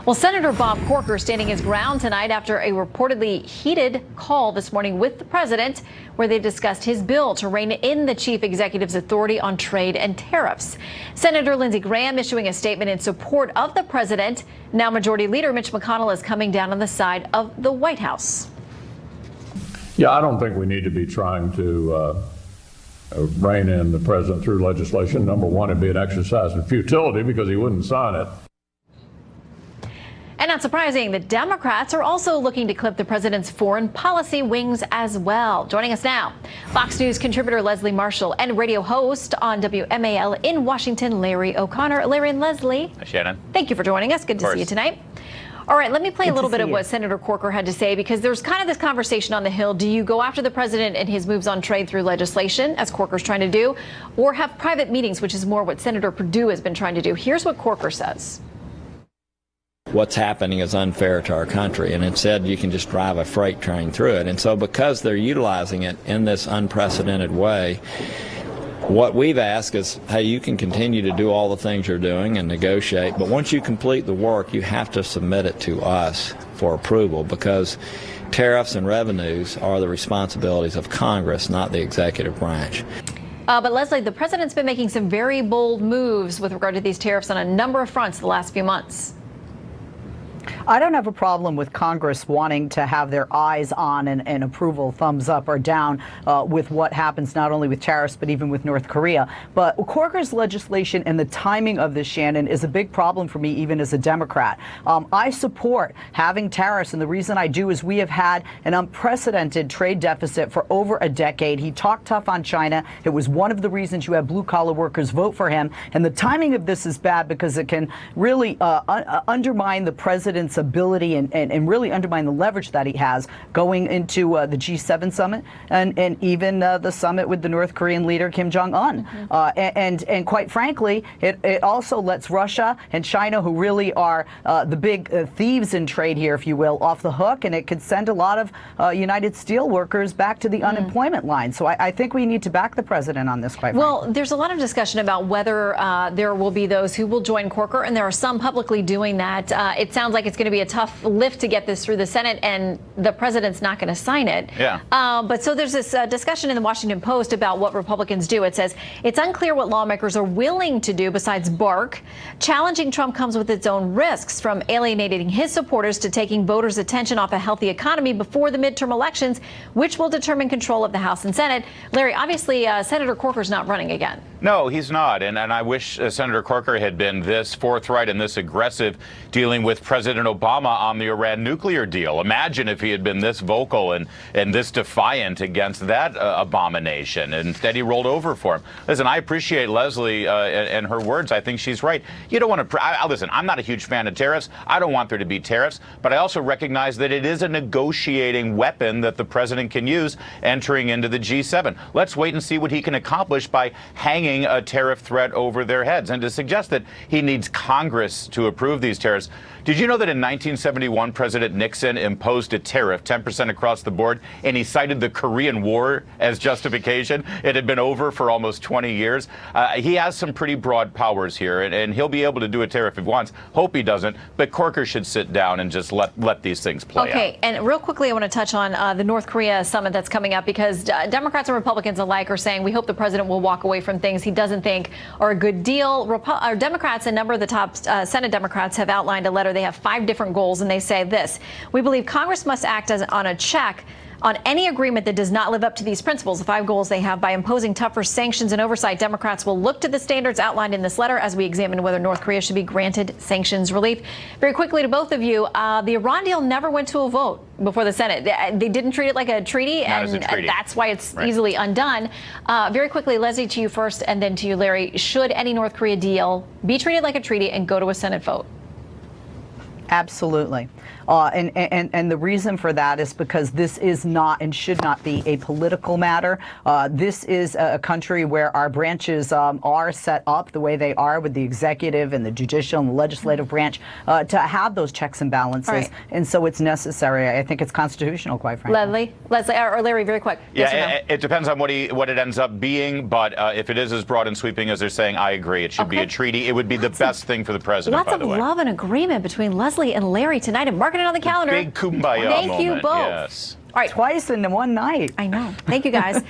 Well, Senator Bob Corker standing his ground tonight after a reportedly heated call this morning with the president, where they discussed his bill to rein in the chief executive's authority on trade and tariffs. Senator Lindsey Graham issuing a statement in support of the president. Now Majority Leader Mitch McConnell is coming down on the side of the White House. Yeah, I don't think we need to be trying to rein in the president through legislation. Number one, it'd be an exercise in futility because he wouldn't sign it. And not surprising, the Democrats are also looking to clip the president's foreign policy wings as well. Joining us now, Fox News contributor Leslie Marshall and radio host on WMAL in Washington, Larry O'Connor. Larry and Leslie. Hi, Shannon. Thank you for joining us. Good to see you tonight. All right, let me play a little bit of what Senator Corker had to say, because there's kind of this conversation on the Hill. Do you go after the president and his moves on trade through legislation, as Corker's trying to do, or have private meetings, which is more what Senator Perdue has been trying to do? Here's what Corker says. What's happening is unfair to our country, and instead you can just drive a freight train through it. And so because they're utilizing it in this unprecedented way, what we've asked is, hey, you can continue to do all the things you're doing and negotiate, but once you complete the work, you have to submit it to us for approval, because tariffs and revenues are the responsibilities of Congress, not the executive branch. But Leslie, the president's been making some very bold moves with regard to these tariffs on a number of fronts the last few months. I don't have a problem with Congress wanting to have their eyes on and approval, thumbs up or down, with what happens not only with tariffs but even with North Korea. But Corker's legislation and the timing of this, Shannon, is a big problem for me, even as a Democrat. I support having tariffs, and the reason I do is we have had an unprecedented trade deficit for over a decade. He talked tough on China. It was one of the reasons you had blue-collar workers vote for him. And the timing of this is bad because it can really undermine the president's ability and really undermine the leverage that he has going into the G7 summit and even the summit with the North Korean leader Kim Jong-un. And quite frankly, it also lets Russia and China, who really are the big thieves in trade here, if you will, off the hook, and it could send a lot of United Steel workers back to the unemployment line. So I think we need to back the president on this, quite frankly. Well, there's a lot of discussion about whether there will be those who will join Corker, and there are some publicly doing that. It sounds like it's going to be a tough lift to get this through the Senate, and the president's not going to sign it. Yeah. But so there's this discussion in the Washington Post about what Republicans do. It says it's unclear what lawmakers are willing to do besides bark. Challenging Trump comes with its own risks, from alienating his supporters to taking voters' attention off a healthy economy before the midterm elections, which will determine control of the House and Senate. Larry, obviously, Senator Corker's not running again. No, he's not. And I wish Senator Corker had been this forthright and this aggressive dealing with President Obama on the Iran nuclear deal. Imagine if he had been this vocal and this defiant against that abomination. Instead, he rolled over for him. Listen, I appreciate Leslie and her words. I think she's right. You don't want to listen, I'm not a huge fan of tariffs. I don't want there to be tariffs. But I also recognize that it is a negotiating weapon that the president can use entering into the G7. Let's wait and see what he can accomplish by hanging a tariff threat over their heads. And to suggest that he needs Congress to approve these tariffs. Did you know that in 1971, President Nixon imposed a tariff, 10% across the board, and he cited the Korean War as justification? It had been over for almost 20 years. He has some pretty broad powers here, and he'll be able to do a tariff if he wants. Hope he doesn't, but Corker should sit down and just let these things play out. Okay, and real quickly, I want to touch on the North Korea summit that's coming up, because Democrats and Republicans alike are saying we hope the president will walk away from things he doesn't think are a good deal. Democrats, a number of the top Senate Democrats, have outlined a letter. They have 5 different goals, and they say this: we believe Congress must act on a check on any agreement that does not live up to these principles. The 5 goals they have: by imposing tougher sanctions and oversight, Democrats will look to the standards outlined in this letter as we examine whether North Korea should be granted sanctions relief. Very quickly to both of you, the Iran deal never went to a vote before the Senate. They didn't treat it like a treaty, and that's why it's easily undone. Very quickly, Leslie, to you first, and then to you, Larry. Should any North Korea deal be treated like a treaty and go to a Senate vote? Absolutely. And the reason for that is because this is not and should not be a political matter. This is a country where our branches are set up the way they are, with the executive and the judicial and the legislative branch, to have those checks and balances. Right. And so it's necessary. I think it's constitutional, quite frankly. Leslie, or Larry, very quick. Yeah, Yes or no? it depends on what it ends up being, but if it is as broad and sweeping as they're saying, I agree. It should be a treaty. It would be the best thing for the president, Lots by of the way. love and agreement between Leslie and Larry tonight, and marking it on the calendar. Big kumbaya Thank you moment, both. yes. All right. Twice in one night. I know. Thank you, guys.